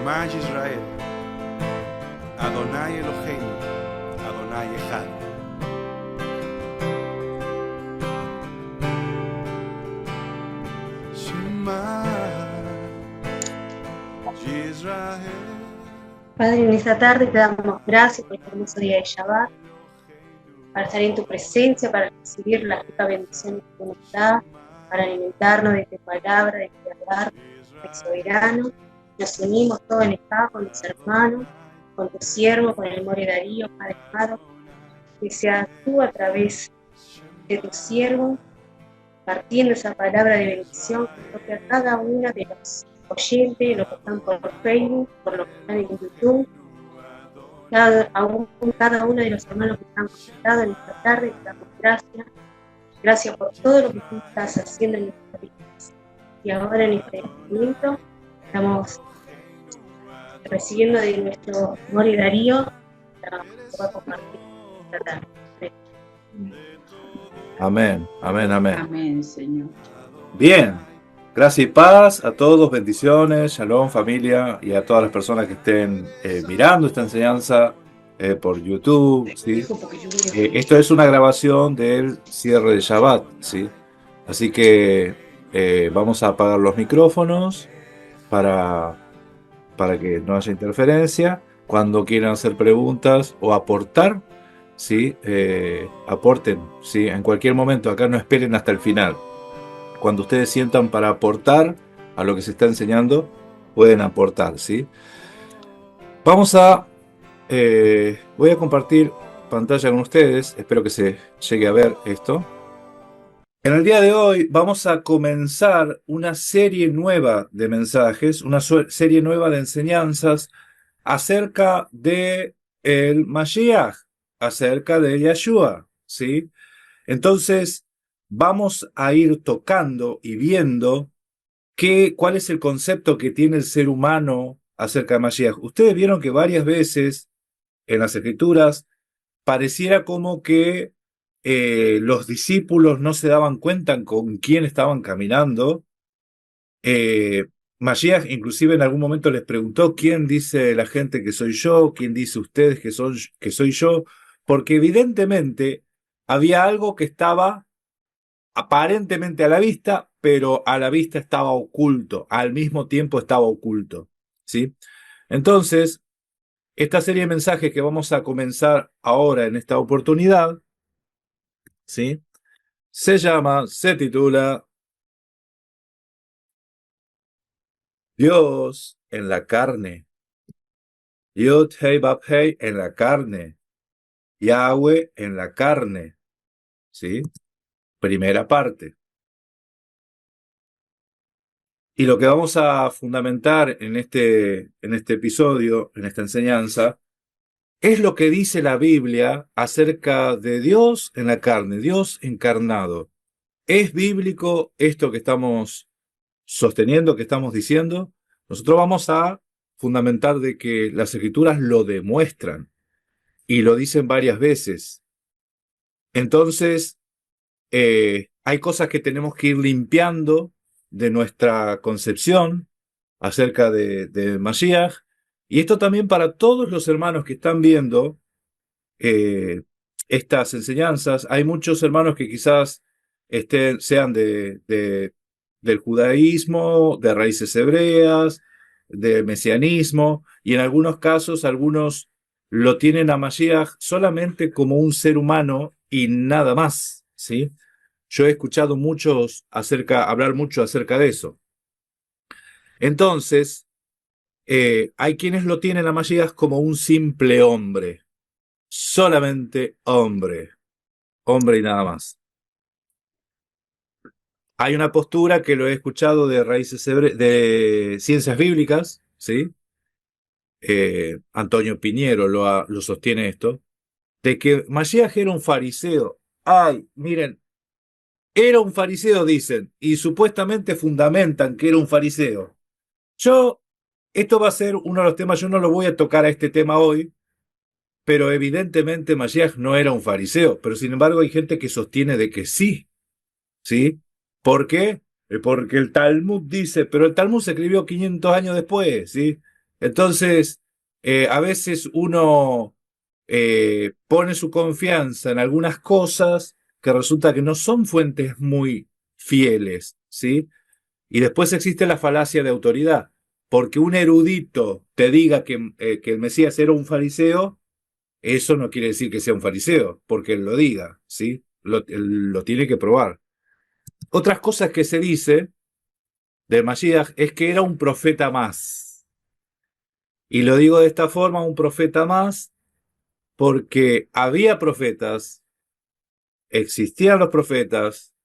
Shema Yisrael, Adonai Eloheinu, Adonai Echad. Shema Yisrael. Padre, en esta tarde te damos gracias por este hermoso día de Shabbat, para estar en tu presencia, para recibir la rica bendición que tú nos das, para alimentarnos de tu palabra, de tu hablar, de soberano. Nos unimos todos en esta con los hermanos, con tu siervo, con el More Darío, Padre amado, que seas tú a través de tu siervo, partiendo esa palabra de bendición que toque a cada una de los oyentes, los que están por Facebook, por los que están en YouTube, cada uno de los hermanos que están conectados en esta tarde. Te damos gracias. Gracias por todo lo que tú estás haciendo en nuestras vidas. Y ahora en este momento estamos recibiendo de nuestro Mori Darío para poder compartir esta tarde. Amén, amén, amén. Amén, Señor. Bien, gracias y paz a todos, bendiciones, shalom familia y a todas las personas que estén mirando esta enseñanza por YouTube, ¿sí? Esto es una grabación del cierre de Shabbat, ¿sí? Así que vamos a apagar los micrófonos para que no haya interferencia. Cuando quieran hacer preguntas o aportar, ¿sí? Aporten, ¿sí? En cualquier momento, acá no esperen hasta el final. Cuando ustedes sientan para aportar a lo que se está enseñando, pueden aportar, ¿sí? Vamos a... voy a compartir pantalla con ustedes, espero que se llegue a ver esto. En el día de hoy vamos a comenzar una serie nueva de mensajes, una serie nueva de enseñanzas acerca de el Mashiach, acerca de Yeshua, ¿sí? Entonces, vamos a ir tocando y viendo cuál es el concepto que tiene el ser humano acerca de Mashiach. Ustedes vieron que varias veces en las Escrituras pareciera como que los discípulos no se daban cuenta con quién estaban caminando. Mashiach inclusive en algún momento les preguntó: ¿quién dice la gente que soy yo? ¿Quién dice ustedes que soy yo? Porque evidentemente había algo que estaba aparentemente a la vista, pero a la vista estaba oculto, al mismo tiempo estaba oculto, ¿sí? Entonces, esta serie de mensajes que vamos a comenzar ahora en esta oportunidad, ¿sí? Se titula Dios en la carne. Yod Hei Bab Hei en la carne. Yahweh en la carne, ¿sí? Primera parte. Y lo que vamos a fundamentar en este episodio, en esta enseñanza, es lo que dice la Biblia acerca de Dios en la carne, Dios encarnado. ¿Es bíblico esto que estamos sosteniendo, que estamos diciendo? Nosotros vamos a fundamentar de que las Escrituras lo demuestran y lo dicen varias veces. Entonces, hay cosas que tenemos que ir limpiando de nuestra concepción acerca de Mashiach, y esto también para todos los hermanos que están viendo estas enseñanzas. Hay muchos hermanos que quizás sean del judaísmo, de raíces hebreas, del mesianismo, y en algunos casos algunos lo tienen a Mashiach solamente como un ser humano y nada más, ¿sí? Yo he escuchado hablar mucho acerca de eso. Entonces, hay quienes lo tienen a Mashiach como un simple hombre, solamente hombre y nada más. Hay una postura que lo he escuchado de raíces de ciencias bíblicas, ¿sí? Antonio Piñero lo sostiene esto, de que Mashiach era un fariseo. Ay, miren, era un fariseo, dicen, y supuestamente fundamentan que era un fariseo. Esto va a ser uno de los temas, yo no lo voy a tocar a este tema hoy, pero evidentemente Mashiach no era un fariseo, pero sin embargo hay gente que sostiene de que sí, ¿sí? ¿Por qué? Porque el Talmud dice, pero el Talmud se escribió 500 años después, ¿sí? Entonces, a veces uno pone su confianza en algunas cosas que resulta que no son fuentes muy fieles, ¿sí? Y después existe la falacia de autoridad, porque un erudito te diga que el Mesías era un fariseo, eso no quiere decir que sea un fariseo, porque él lo diga, ¿sí? Él lo tiene que probar. Otras cosas que se dice del Mashiach es que era un profeta más. Y lo digo de esta forma, un profeta más, porque había profetas, existían los profetas,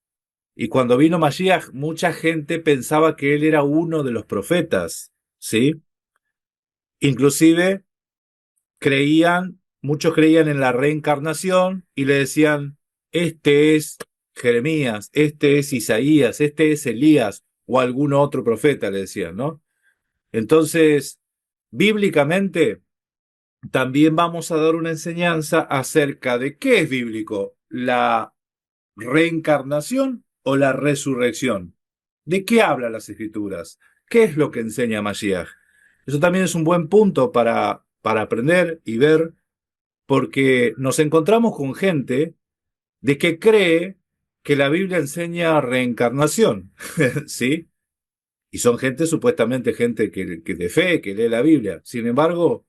y cuando vino Mashiach, mucha gente pensaba que él era uno de los profetas, ¿sí? Inclusive muchos creían en la reencarnación y le decían, este es Jeremías, este es Isaías, este es Elías, o algún otro profeta, le decían, ¿no? Entonces, bíblicamente, también vamos a dar una enseñanza acerca de qué es bíblico, la reencarnación o la resurrección. ¿De qué hablan las escrituras? ¿Qué es lo que enseña Mashiach? Eso también es un buen punto para aprender y ver, porque nos encontramos con gente de que cree que la Biblia enseña reencarnación, ¿sí? Y son supuestamente gente que de fe, que lee la Biblia. Sin embargo,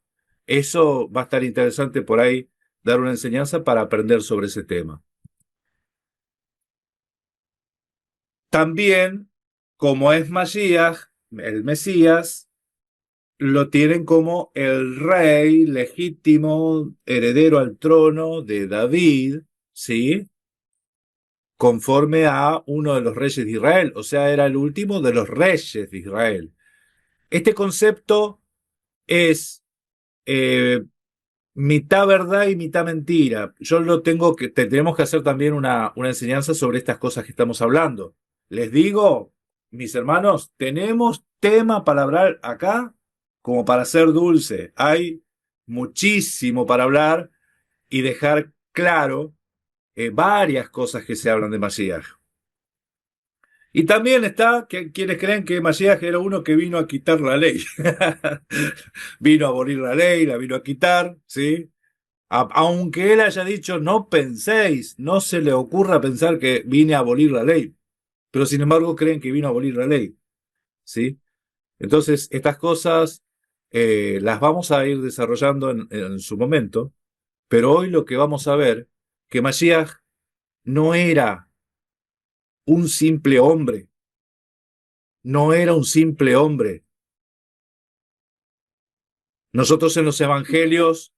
eso va a estar interesante por ahí, dar una enseñanza para aprender sobre ese tema. También, como es Mashiach, el Mesías, lo tienen como el rey legítimo, heredero al trono de David, ¿sí? Conforme a uno de los reyes de Israel, o sea, era el último de los reyes de Israel. Este concepto es mitad verdad y mitad mentira. Tenemos que hacer también una enseñanza sobre estas cosas que estamos hablando. Les digo, mis hermanos, tenemos tema para hablar acá como para ser dulce. Hay muchísimo para hablar y dejar claro varias cosas que se hablan de Mashiach. Y también está quienes creen que Mashiach era uno que vino a quitar la ley. Vino a abolir la ley, la vino a quitar, ¿sí? Aunque él haya dicho, no penséis, no se le ocurra pensar que vine a abolir la ley. Pero sin embargo creen que vino a abolir la ley, ¿sí? Entonces, estas cosas las vamos a ir desarrollando en su momento, pero hoy lo que vamos a ver, que Mashiach no era un simple hombre, no era un simple hombre. Nosotros en los evangelios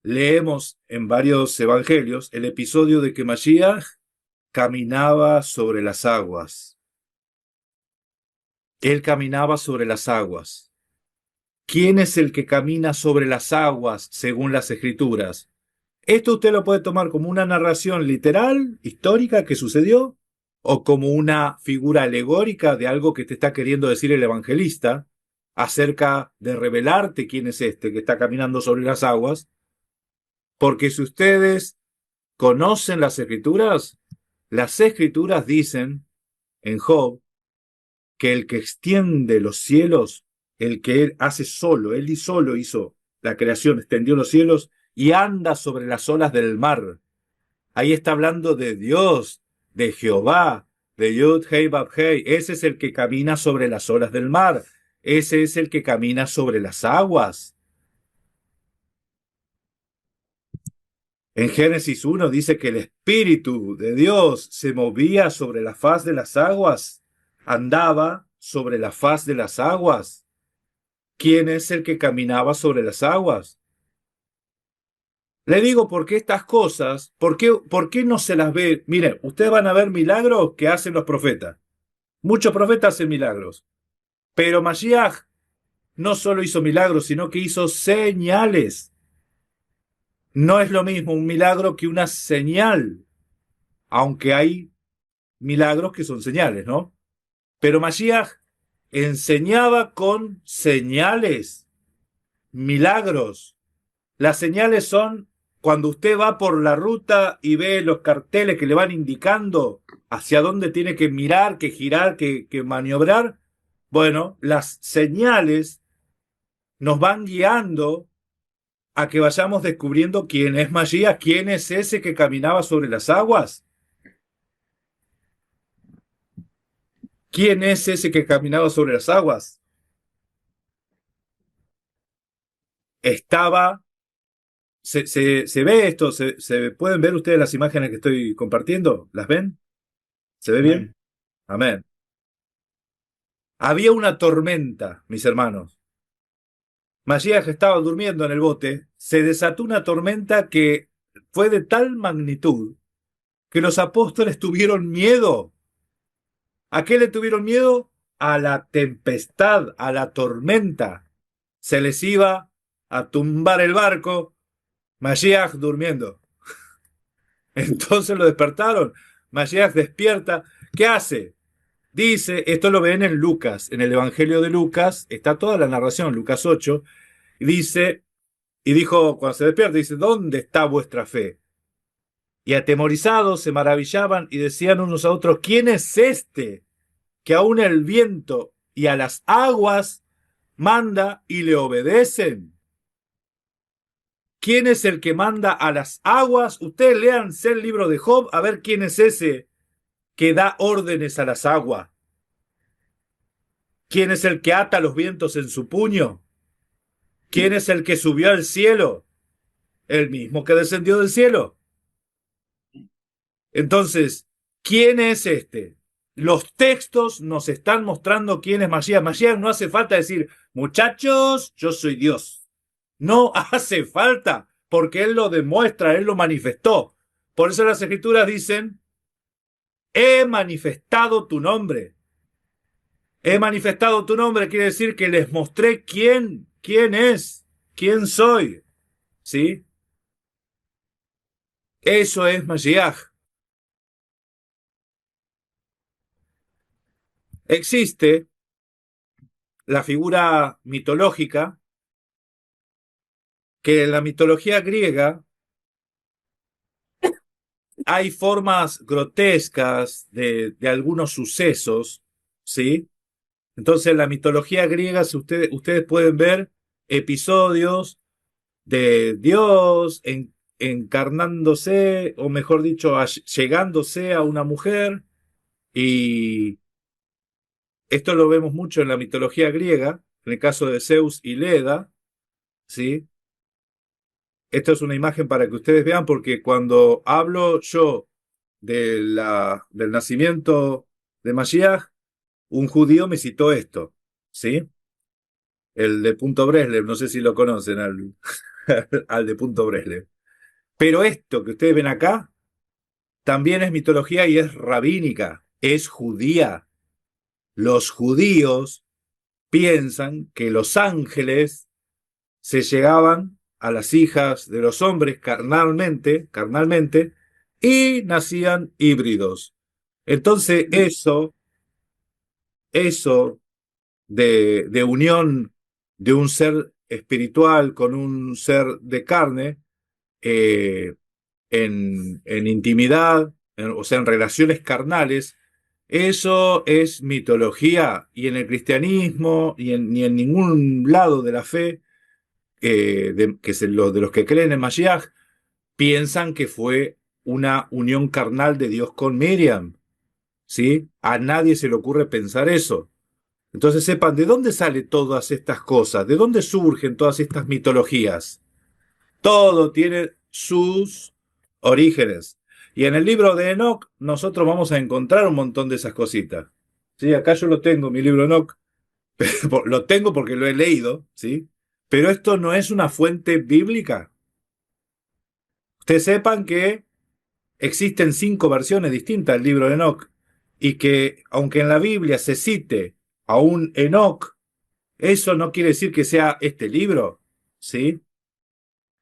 leemos en varios evangelios el episodio de que Mashiach caminaba sobre las aguas. Él caminaba sobre las aguas. ¿Quién es el que camina sobre las aguas según las escrituras? Esto usted lo puede tomar como una narración literal, histórica, que sucedió, o como una figura alegórica de algo que te está queriendo decir el evangelista acerca de revelarte quién es este que está caminando sobre las aguas. Porque si ustedes conocen las escrituras dicen en Job que el que extiende los cielos, el que él hace solo, él y solo hizo la creación, extendió los cielos y anda sobre las olas del mar. Ahí está hablando de Dios, de Jehová, de Yud Hei Vav Hei. Ese es el que camina sobre las olas del mar. Ese es el que camina sobre las aguas. En Génesis 1 dice que el Espíritu de Dios se movía sobre la faz de las aguas, andaba sobre la faz de las aguas. ¿Quién es el que caminaba sobre las aguas? Le digo porque estas cosas, ¿por qué no se las ve? Miren, ustedes van a ver milagros que hacen los profetas. Muchos profetas hacen milagros. Pero Mashiach no solo hizo milagros, sino que hizo señales. No es lo mismo un milagro que una señal, aunque hay milagros que son señales, ¿no? Pero Mashiach enseñaba con señales, milagros. Las señales son cuando usted va por la ruta y ve los carteles que le van indicando hacia dónde tiene que mirar, que girar, que maniobrar. Bueno, las señales nos van guiando a que vayamos descubriendo quién es Mashiach, quién es ese que caminaba sobre las aguas. ¿Quién es ese que caminaba sobre las aguas? Estaba, se ve esto, se pueden ver ustedes las imágenes que estoy compartiendo, ¿las ven? ¿Se ve bien? Amén. Había una tormenta, mis hermanos. Mashiach estaba durmiendo en el bote, se desató una tormenta que fue de tal magnitud que los apóstoles tuvieron miedo. ¿A qué le tuvieron miedo? A la tempestad, a la tormenta. Se les iba a tumbar el barco, Mashiach durmiendo. Entonces lo despertaron. Mashiach despierta. ¿Qué hace? Dice, esto lo ven en Lucas, en el Evangelio de Lucas, está toda la narración, Lucas 8, y dice, y dijo, cuando se despierta, dice, ¿dónde está vuestra fe? Y atemorizados se maravillaban y decían unos a otros, ¿quién es este que aún el viento y a las aguas manda y le obedecen? ¿Quién es el que manda a las aguas? Ustedes léanse el libro de Job a ver quién es ese que da órdenes a las aguas. ¿Quién es el que ata los vientos en su puño? ¿Quién es el que subió al cielo? El mismo que descendió del cielo. Entonces, ¿quién es este? Los textos nos están mostrando quién es Mashiach. Mashiach no hace falta decir, muchachos, yo soy Dios. No hace falta, porque Él lo demuestra, Él lo manifestó. Por eso las Escrituras dicen, he manifestado tu nombre. He manifestado tu nombre, quiere decir que les mostré quién es, quién soy. ¿Sí? Eso es Mashiach. Existe la figura mitológica que en la mitología griega hay formas grotescas de algunos sucesos, ¿sí? Entonces en la mitología griega ustedes pueden ver episodios de Dios encarnándose, o mejor dicho, llegándose a una mujer, y esto lo vemos mucho en la mitología griega, en el caso de Zeus y Leda, ¿sí? Esto es una imagen para que ustedes vean, porque cuando hablo yo del nacimiento de Mashiach, un judío me citó esto, ¿sí? El de Punto Breslev, no sé si lo conocen, al de Punto Breslev. Pero esto que ustedes ven acá también es mitología y es rabínica, es judía. Los judíos piensan que los ángeles se llegaban a las hijas de los hombres carnalmente, y nacían híbridos. Entonces eso de unión de un ser espiritual con un ser de carne, en intimidad, o sea, en relaciones carnales, eso es mitología, y en el cristianismo ni en ningún lado de la fe, de los que creen en Mashiach, piensan que fue una unión carnal de Dios con Miriam, ¿sí? A nadie se le ocurre pensar eso. Entonces sepan de dónde salen todas estas cosas, de dónde surgen todas estas mitologías. Todo tiene sus orígenes. Y en el libro de Enoch nosotros vamos a encontrar un montón de esas cositas. ¿Sí? Acá yo lo tengo, mi libro Enoch. Lo tengo porque lo he leído, ¿sí? Pero esto no es una fuente bíblica. Ustedes sepan que existen 5 versiones distintas del libro de Enoch, y que aunque en la Biblia se cite a un Enoch, eso no quiere decir que sea este libro, ¿sí?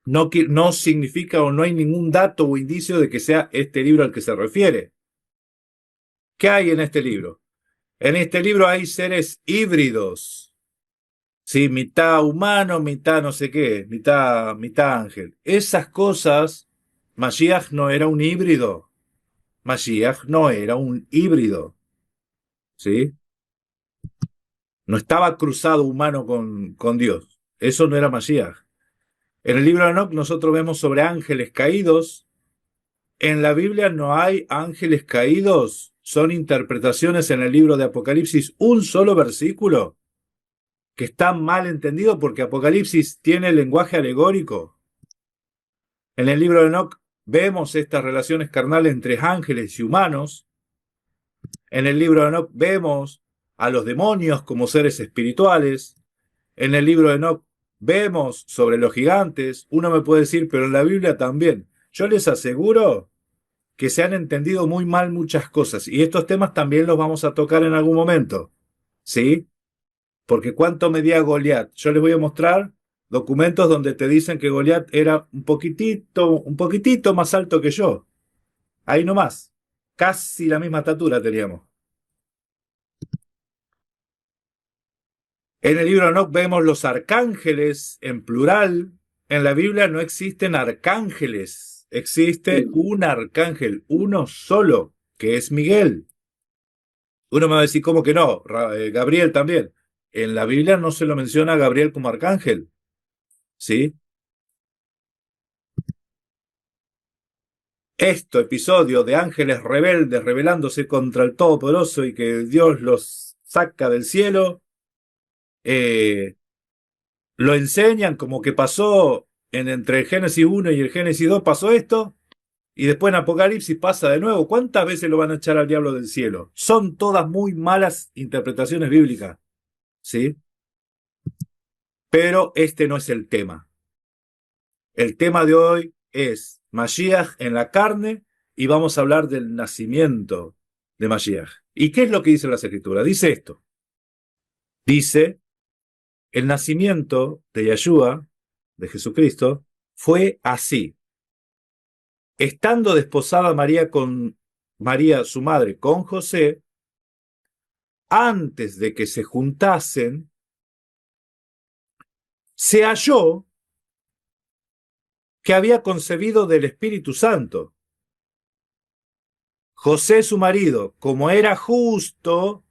No significa, o no hay ningún dato o indicio de que sea este libro al que se refiere. ¿Qué hay en este libro? En este libro hay seres híbridos, ¿sí? Mitad humano, mitad no sé qué, mitad ángel. Esas cosas, Mashiach no era un híbrido. Mashiach no era un híbrido, ¿sí? No estaba cruzado humano con Dios. Eso no era Mashiach. En el libro de Enoch nosotros vemos sobre ángeles caídos. En la Biblia no hay ángeles caídos. Son interpretaciones en el libro de Apocalipsis. Un solo versículo que está mal entendido porque Apocalipsis tiene lenguaje alegórico. En el libro de Enoch vemos estas relaciones carnales entre ángeles y humanos. En el libro de Enoch vemos a los demonios como seres espirituales. En el libro de Enoch vemos sobre los gigantes. Uno me puede decir, pero en la Biblia también. Yo les aseguro que se han entendido muy mal muchas cosas. Y estos temas también los vamos a tocar en algún momento. ¿Sí? Porque ¿cuánto medía Goliat? Yo les voy a mostrar documentos donde te dicen que Goliat era un poquitito más alto que yo. Ahí nomás. Casi la misma estatura teníamos. En el libro de Enoch vemos los arcángeles en plural. En la Biblia no existen arcángeles. Existe un arcángel, uno solo, que es Miguel. Uno me va a decir, ¿cómo que no? Gabriel también. En la Biblia no se lo menciona a Gabriel como arcángel. ¿Sí? Episodio de ángeles rebeldes rebelándose contra el Todopoderoso y que Dios los saca del cielo, lo enseñan como que pasó entre el Génesis 1 y el Génesis 2 pasó esto, y después en Apocalipsis pasa de nuevo. ¿Cuántas veces lo van a echar al diablo del cielo? Son todas muy malas interpretaciones bíblicas, ¿sí? Pero este no es el tema. El tema de hoy es Mashiach en la carne y vamos a hablar del nacimiento de Mashiach. ¿Y qué es lo que dice las Escrituras? Dice esto. Dice, el nacimiento de Yeshua, de Jesucristo, fue así. Estando desposada María, su madre, con José, antes de que se juntasen, se halló que había concebido del Espíritu Santo. José, su marido, como era justo,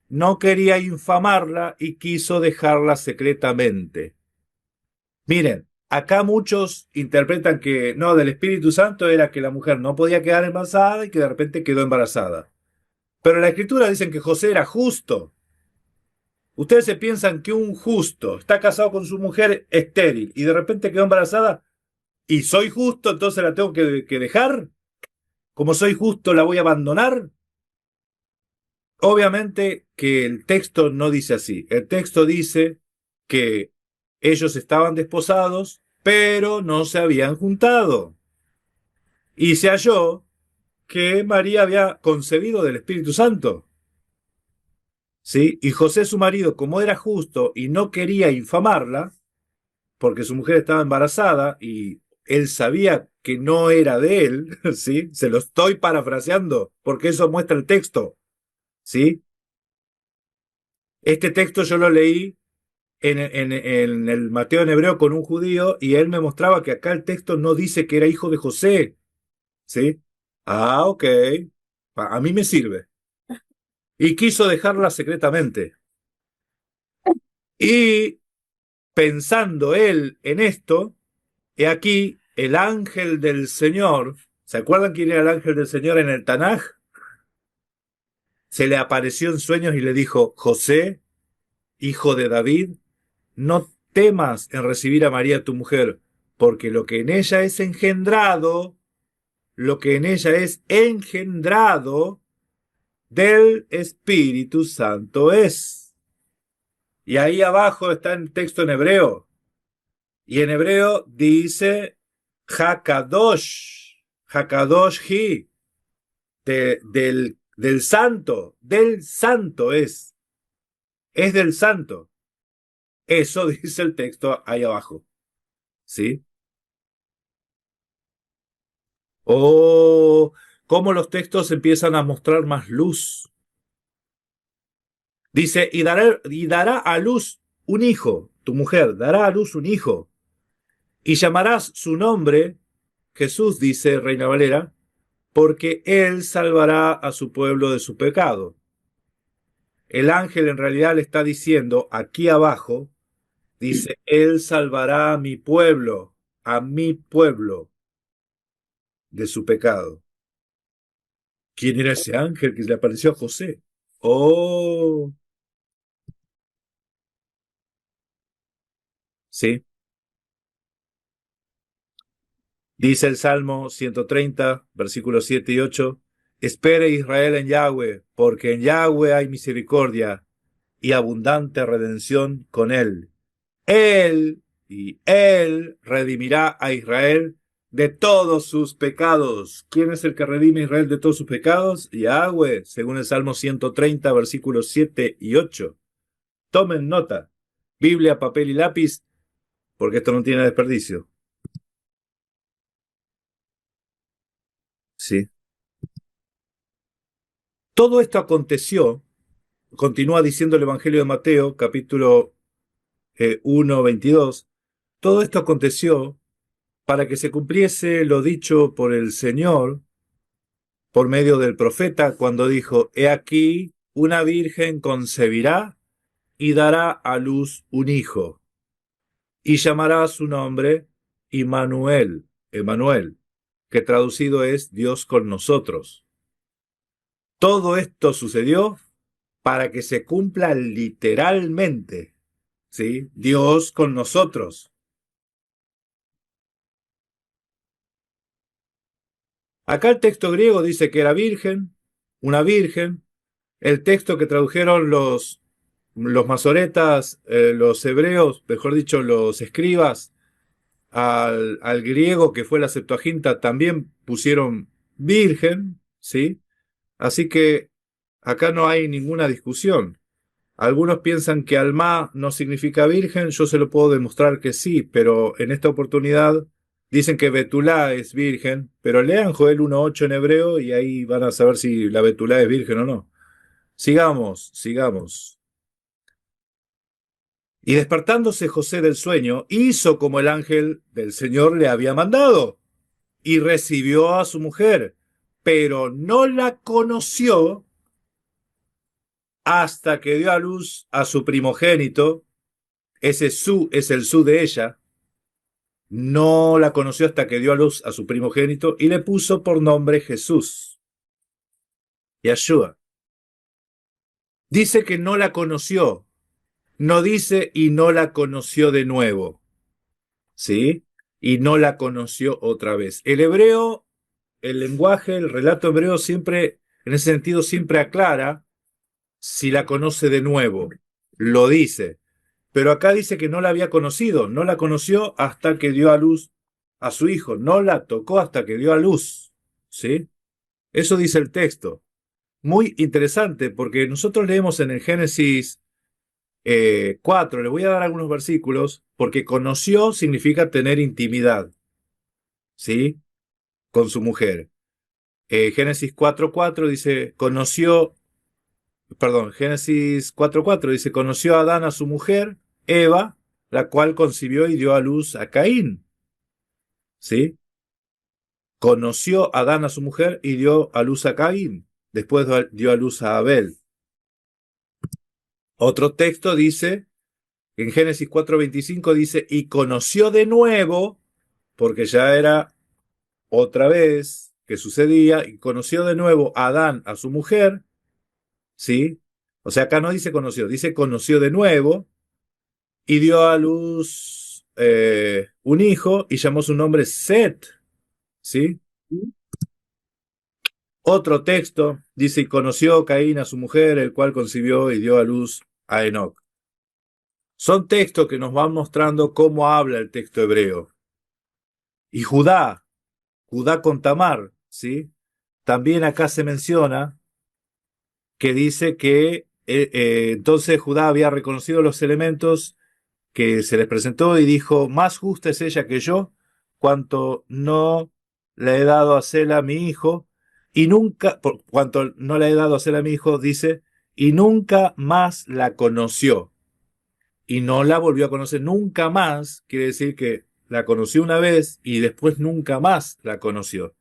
no quería infamarla y quiso dejarla secretamente. Miren, acá muchos interpretan que no, del Espíritu Santo era que la mujer no podía quedar embarazada y que de repente quedó embarazada. Pero la Escritura dicen que José era justo. Ustedes se piensan que un justo está casado con su mujer estéril y de repente quedó embarazada y soy justo, entonces la tengo que dejar. Como soy justo, la voy a abandonar. Obviamente que el texto no dice así. El texto dice que ellos estaban desposados, pero no se habían juntado. Y se halló que María había concebido del Espíritu Santo. ¿Sí? Y José, su marido, como era justo y no quería infamarla, porque su mujer estaba embarazada y él sabía que no era de él, ¿sí? Se lo estoy parafraseando, porque eso muestra el texto, ¿sí? Este texto yo lo leí en el Mateo en hebreo con un judío y él me mostraba que acá el texto no dice que era hijo de José, ¿sí? Ah, ok, a mí me sirve. Y quiso dejarla secretamente. Y pensando él en esto, he aquí el ángel del Señor. ¿Se acuerdan quién era el ángel del Señor en el Tanaj? Se le apareció en sueños y le dijo, José, hijo de David, no temas en recibir a María tu mujer, porque lo que en ella es engendrado, del Espíritu Santo es. Y ahí abajo está el texto en hebreo. Y en hebreo dice Hakadosh, Hakadosh Hi, del santo es del santo. Eso dice el texto ahí abajo. ¿Sí? Oh, cómo los textos empiezan a mostrar más luz. Dice, y dará a luz un hijo, tu mujer dará a luz un hijo, y llamarás su nombre, Jesús, dice Reina Valera, porque él salvará a su pueblo de su pecado. El ángel en realidad le está diciendo aquí abajo Dice, Él salvará a mi pueblo, de su pecado. ¿Quién era ese ángel que le apareció a José? Oh, sí. Dice el Salmo 130, versículos 7 y 8. Espere Israel en Yahweh, porque en Yahweh hay misericordia y abundante redención con él. Él redimirá a Israel de todos sus pecados. ¿Quién es el que redime a Israel de todos sus pecados? Yahweh, según el Salmo 130, versículos 7 y 8. Tomen nota. Biblia, papel y lápiz, porque esto no tiene desperdicio. Sí. Todo esto aconteció, continúa diciendo el Evangelio de Mateo, capítulo 1, 22. Todo esto aconteció para que se cumpliese lo dicho por el Señor por medio del profeta cuando dijo, he aquí, una virgen concebirá y dará a luz un hijo, y llamará su nombre Emmanuel, que traducido es Dios con nosotros. Todo esto sucedió para que se cumpla literalmente, ¿sí? Dios con nosotros. Acá el texto griego dice que era virgen, una virgen. El texto que tradujeron los masoretas, los hebreos, mejor dicho, los escribas, al griego que fue la Septuaginta, también pusieron virgen, ¿sí? Así que acá no hay ninguna discusión. Algunos piensan que Alma no significa virgen, yo se lo puedo demostrar que sí, pero en esta oportunidad dicen que Betulá es virgen, pero lean Joel 1.8 en hebreo y ahí van a saber si la Betulá es virgen o no. Sigamos. Y despertándose José del sueño, hizo como el ángel del Señor le había mandado, y recibió a su mujer, pero no la conoció hasta que dio a luz a su primogénito. Ese su es el su de ella. No la conoció hasta que dio a luz a su primogénito y le puso por nombre Jesús. Yeshua. Dice que no la conoció. No dice y no la conoció de nuevo. ¿Sí? Y no la conoció otra vez. El hebreo, el lenguaje, el relato hebreo siempre, en ese sentido, siempre aclara si la conoce de nuevo. Lo dice. Pero acá dice que no la había conocido. No la conoció hasta que dio a luz a su hijo. No la tocó hasta que dio a luz. ¿Sí? Eso dice el texto. Muy interesante porque nosotros leemos en el Génesis 4, le voy a dar algunos versículos, porque conoció significa tener intimidad, ¿sí? Con su mujer. Génesis 4.4 dice, Génesis 4.4 dice, conoció a Adán a su mujer, Eva, la cual concibió y dio a luz a Caín, ¿sí? Conoció a Adán a su mujer y dio a luz a Caín, después dio a luz a Abel. Otro texto dice, en Génesis 4.25 dice, y conoció de nuevo, porque ya era otra vez que sucedía, y conoció de nuevo a Adán a su mujer, ¿sí? O sea, acá no dice conoció, dice conoció de nuevo, y dio a luz un hijo, y llamó su nombre Set, ¿sí? Otro texto dice, y conoció Caín a su mujer, el cual concibió y dio a luz a Enoc. Son textos que nos van mostrando cómo habla el texto hebreo. Y Judá con Tamar, ¿sí? También acá se menciona que dice que entonces Judá había reconocido los elementos que se les presentó y dijo, más justa es ella que yo, cuanto no le he dado a Sela a mi hijo, y nunca, por cuanto no le he dado a Sela a mi hijo, dice, y nunca más la conoció. Y no la volvió a conocer nunca más, quiere decir que la conoció una vez y después nunca más la conoció.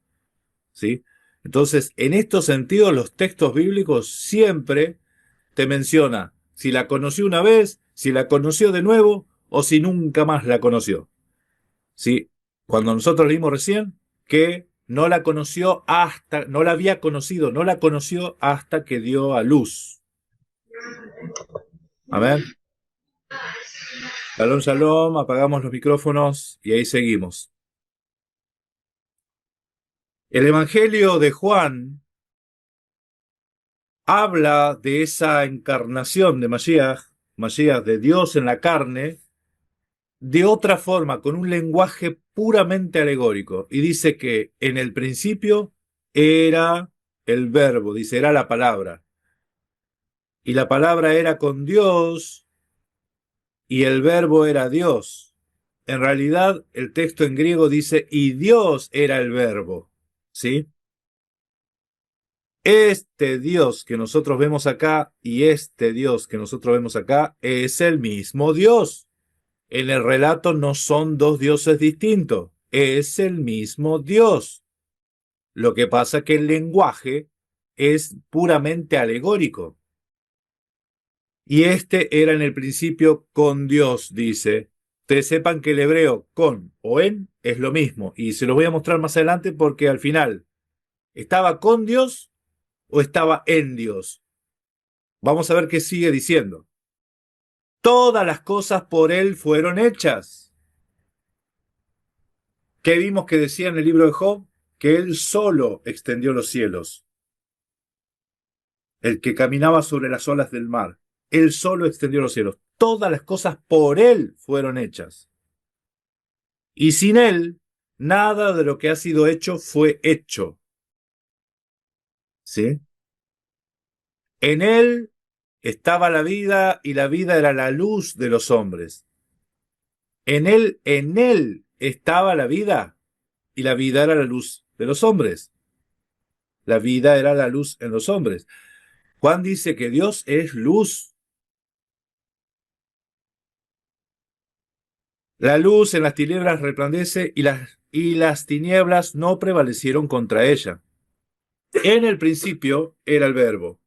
¿Sí? Entonces, en estos sentidos, los textos bíblicos siempre te menciona si la conoció una vez, si la conoció de nuevo o si nunca más la conoció. ¿Sí? Cuando nosotros leímos recién que no la conoció hasta, no la había conocido, no la conoció hasta que dio a luz. Amén. Shalom, shalom, apagamos los micrófonos y ahí seguimos. El Evangelio de Juan habla de esa encarnación de Mashiach, de Dios en la carne, de otra forma, con un lenguaje puramente alegórico. Y dice que en el principio era el verbo, dice, era la palabra. Y la palabra era con Dios y el verbo era Dios. En realidad, el texto en griego dice, y Dios era el verbo. ¿Sí? Este Dios que nosotros vemos acá y este Dios que nosotros vemos acá es el mismo Dios. En el relato no son dos dioses distintos, es el mismo Dios. Lo que pasa es que el lenguaje es puramente alegórico. Y este era en el principio con Dios, dice. Ustedes sepan que el hebreo con o en es lo mismo. Y se los voy a mostrar más adelante porque al final, ¿estaba con Dios o estaba en Dios? Vamos a ver qué sigue diciendo. Todas las cosas por él fueron hechas. ¿Qué vimos que decía en el libro de Job? Que él solo extendió los cielos. El que caminaba sobre las olas del mar. Él solo extendió los cielos. Todas las cosas por él fueron hechas. Y sin él, nada de lo que ha sido hecho fue hecho. ¿Sí? En él estaba la vida y la vida era la luz de los hombres. En él estaba la vida y la vida era la luz de los hombres. La vida era la luz en los hombres. Juan dice que Dios es luz. La luz en las tinieblas resplandece y las tinieblas no prevalecieron contra ella. En el principio era el verbo.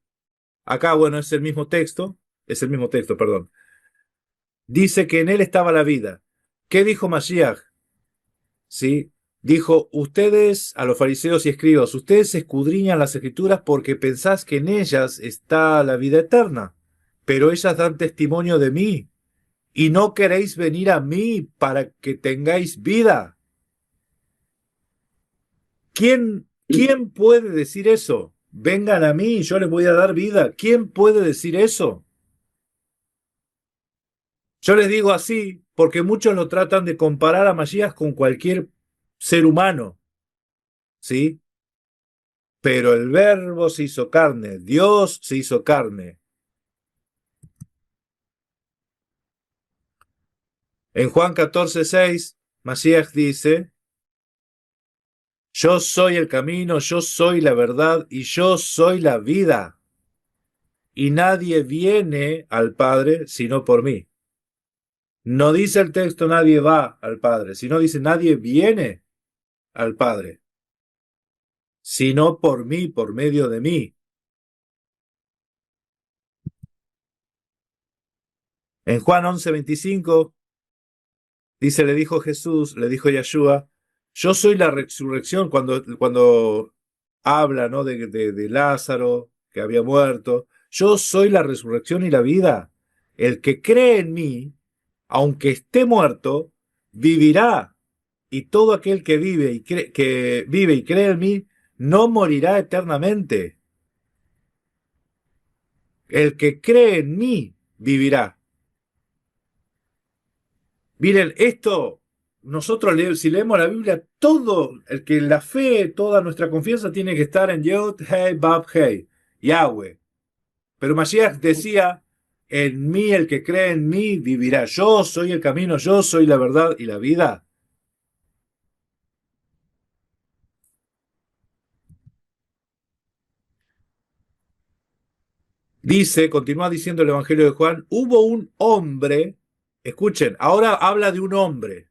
Acá, bueno, es el mismo texto, perdón. Dice que en él estaba la vida. ¿Qué dijo Mashiach? ¿Sí? Dijo, ustedes, a los fariseos y escribas, ustedes escudriñan las escrituras porque pensás que en ellas está la vida eterna, pero ellas dan testimonio de mí, y no queréis venir a mí para que tengáis vida. ¿Quién puede decir eso? Vengan a mí y yo les voy a dar vida. ¿Quién puede decir eso? Yo les digo así porque muchos lo tratan de comparar a Mashiach con cualquier ser humano, ¿sí? Pero el verbo se hizo carne, Dios se hizo carne. En Juan 14:6, Mashiach dice, yo soy el camino, yo soy la verdad y yo soy la vida. Y nadie viene al Padre sino por mí. No dice el texto nadie va al Padre, sino dice nadie viene al Padre, sino por mí, por medio de mí. En Juan 11:25 dice, le dijo Jesús, le dijo Yeshua, yo soy la resurrección, cuando habla, ¿no? de Lázaro, que había muerto. Yo soy la resurrección y la vida. El que cree en mí, aunque esté muerto, vivirá. Y todo aquel que vive y cree en mí, no morirá eternamente. El que cree en mí, vivirá. Miren, esto, nosotros si leemos la Biblia, la fe, toda nuestra confianza tiene que estar en Yod, Hei, Bab, Hei, Yahweh. Pero Mashiach decía, en mí, el que cree en mí, vivirá. Yo soy el camino, yo soy la verdad y la vida. Dice, continúa diciendo el Evangelio de Juan, hubo un hombre, escuchen, ahora habla de un hombre.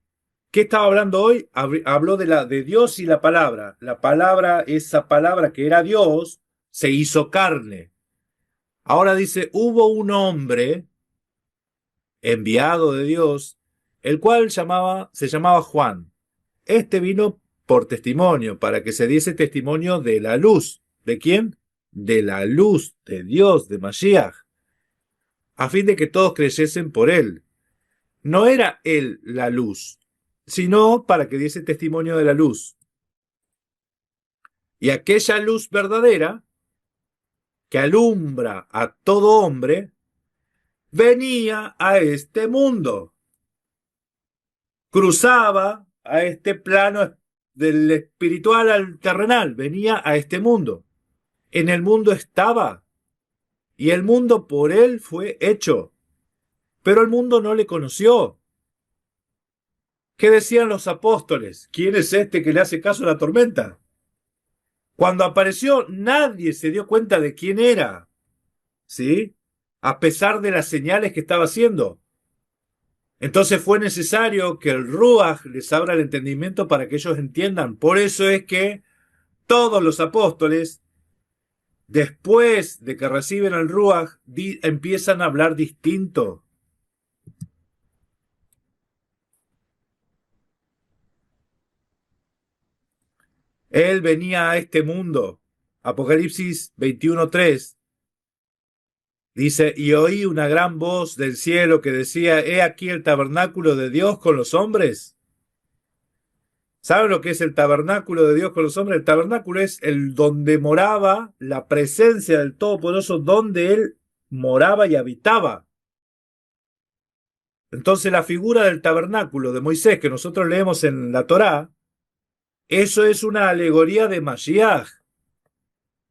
¿Qué estaba hablando hoy? Habló de Dios y la palabra. La palabra, esa palabra que era Dios, se hizo carne. Ahora dice, hubo un hombre enviado de Dios el cual se llamaba Juan. Este vino por testimonio, para que se diese testimonio de la luz. ¿De quién? De la luz de Dios, de Mashiach, a fin de que todos creyesen por él. No era él la luz, sino para que diese testimonio de la luz. Y aquella luz verdadera, que alumbra a todo hombre, venía a este mundo. Cruzaba a este plano del espiritual al terrenal, venía a este mundo. En el mundo estaba, y el mundo por él fue hecho, pero el mundo no le conoció. ¿Qué decían los apóstoles? ¿Quién es este que le hace caso a la tormenta? Cuando apareció, nadie se dio cuenta de quién era, ¿sí? A pesar de las señales que estaba haciendo. Entonces fue necesario que el Ruach les abra el entendimiento para que ellos entiendan. Por eso es que todos los apóstoles, después de que reciben el Ruach, empiezan a hablar distinto. Él venía a este mundo. Apocalipsis 21:3 dice, y oí una gran voz del cielo que decía, he aquí el tabernáculo de Dios con los hombres. ¿Saben lo que es el tabernáculo de Dios con los hombres? El tabernáculo es el donde moraba la presencia del Todopoderoso, donde él moraba y habitaba. Entonces la figura del tabernáculo de Moisés que nosotros leemos en la Torá, eso es una alegoría de Mashiach,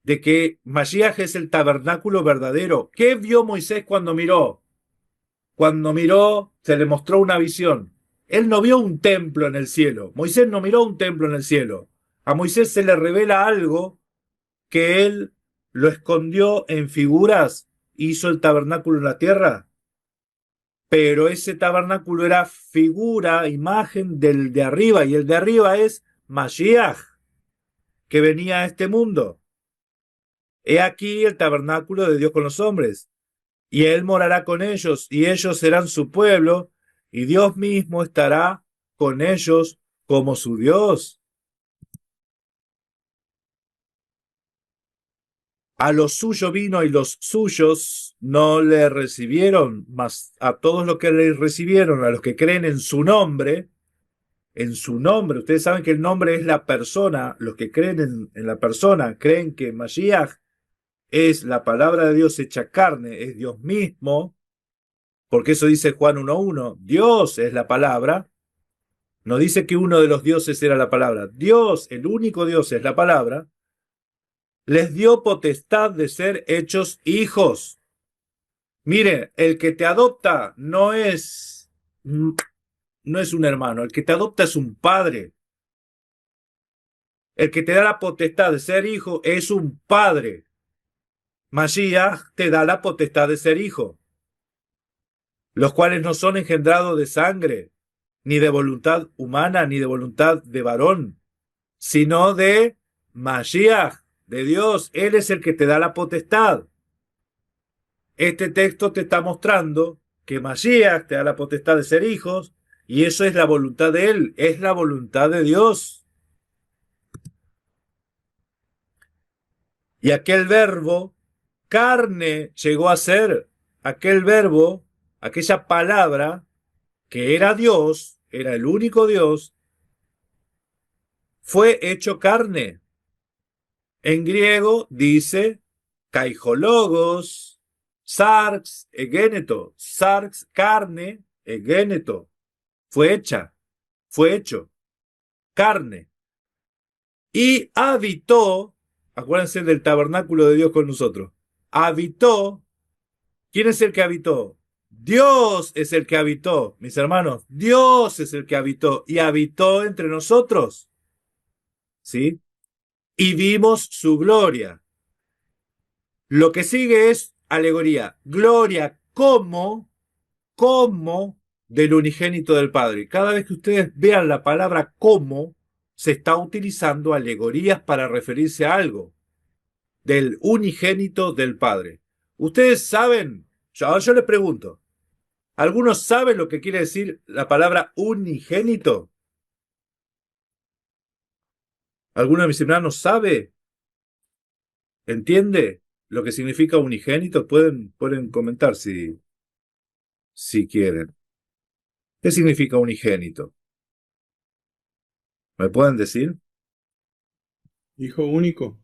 de que Mashiach es el tabernáculo verdadero. ¿Qué vio Moisés cuando miró? Cuando miró, se le mostró una visión. Él no vio un templo en el cielo. Moisés no miró un templo en el cielo. A Moisés se le revela algo que él lo escondió en figuras, hizo el tabernáculo en la tierra. Pero ese tabernáculo era figura, imagen del de arriba, y el de arriba es Mashiach, que venía a este mundo. He aquí el tabernáculo de Dios con los hombres, y él morará con ellos, y ellos serán su pueblo, y Dios mismo estará con ellos como su Dios. A los suyos vino y los suyos no le recibieron, mas a todos los que le recibieron, a los que creen en su nombre, ustedes saben que el nombre es la persona, los que creen en la persona, creen que Mashiach es la palabra de Dios hecha carne, es Dios mismo, porque eso dice Juan 1:1, Dios es la palabra, no dice que uno de los dioses era la palabra, Dios, el único Dios es la palabra, les dio potestad de ser hechos hijos. Mire, el que te adopta no es un hermano, el que te adopta es un padre. El que te da la potestad de ser hijo es un padre. Mashiach te da la potestad de ser hijo, los cuales no son engendrados de sangre, ni de voluntad humana, ni de voluntad de varón, sino de Mashiach, de Dios. Él es el que te da la potestad. Este texto te está mostrando que Mashiach te da la potestad de ser hijos, y eso es la voluntad de él, es la voluntad de Dios. Y aquel verbo, carne, llegó a ser, aquel verbo, aquella palabra, que era Dios, era el único Dios, fue hecho carne. En griego dice kaijologos, sarx, egeneto, sarx, carne, egeneto, fue hecho, carne. Y habitó, acuérdense del tabernáculo de Dios con nosotros, habitó. ¿Quién es el que habitó? Dios es el que habitó, mis hermanos. Dios es el que habitó y habitó entre nosotros. ¿Sí? Y vimos su gloria. Lo que sigue es alegoría. Gloria como del unigénito del Padre. Cada vez que ustedes vean la palabra como, se está utilizando alegorías para referirse a algo del unigénito del Padre. Ustedes saben, ahora yo les pregunto, ¿Algunos saben lo que quiere decir la palabra unigénito? ¿Alguno de mis hermanos sabe? ¿Entiende lo que significa unigénito? Pueden comentar si quieren. ¿Qué significa unigénito? ¿Me pueden decir? Hijo único.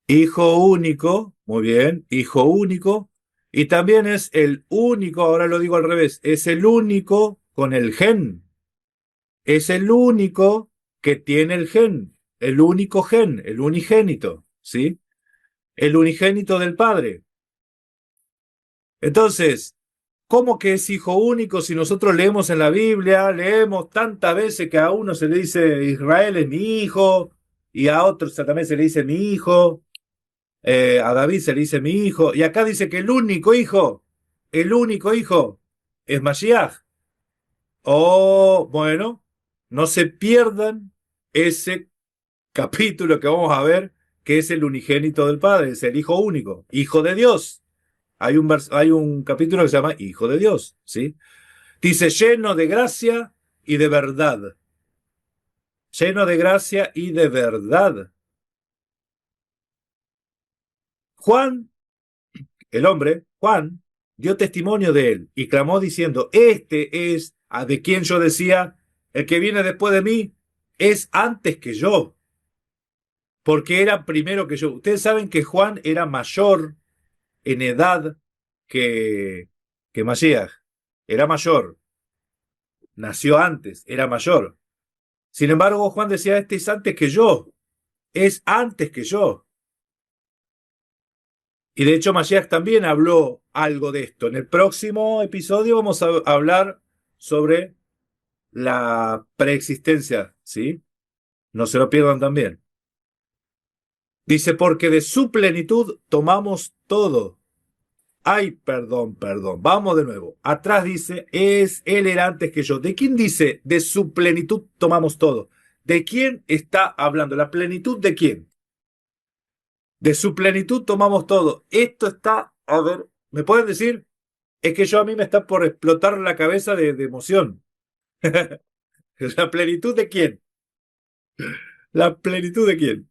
Hijo único, muy bien, hijo único. Y también es el único, ahora lo digo al revés, es el único con el gen. Es el único que tiene el gen, el único gen, el unigénito, ¿sí? El unigénito del Padre. Entonces, ¿cómo que es hijo único si nosotros leemos en la Biblia, leemos tantas veces que a uno se le dice Israel es mi hijo y a otros también se le dice mi hijo, a David se le dice mi hijo y acá dice que el único hijo es Mashiach? Oh, bueno, no se pierdan ese capítulo que vamos a ver, que es el unigénito del Padre, es el hijo único, hijo de Dios. Hay un capítulo que se llama Hijo de Dios, ¿sí? Dice lleno de gracia y de verdad. Lleno de gracia y de verdad. Juan, el hombre, Juan, dio testimonio de él y clamó diciendo, este es a de quien yo decía, el que viene después de mí es antes que yo, porque era primero que yo. Ustedes saben que Juan era mayor en edad que Mashiach. Era mayor. Nació antes, era mayor. Sin embargo, Juan decía, este es antes que yo. Es antes que yo. Y de hecho, Mashiach también habló algo de esto. En el próximo episodio vamos a hablar sobre la preexistencia, ¿sí? No se lo pierdan también. Dice, porque de su plenitud tomamos todo. Ay, perdón. Vamos de nuevo. Atrás dice, él era antes que yo. ¿De quién dice, de su plenitud tomamos todo? ¿De quién está hablando? ¿La plenitud de quién? De su plenitud tomamos todo. Esto está, a ver, ¿me pueden decir? Es que a mí me está por explotar la cabeza de emoción. ¿La plenitud de quién? ¿La plenitud de quién?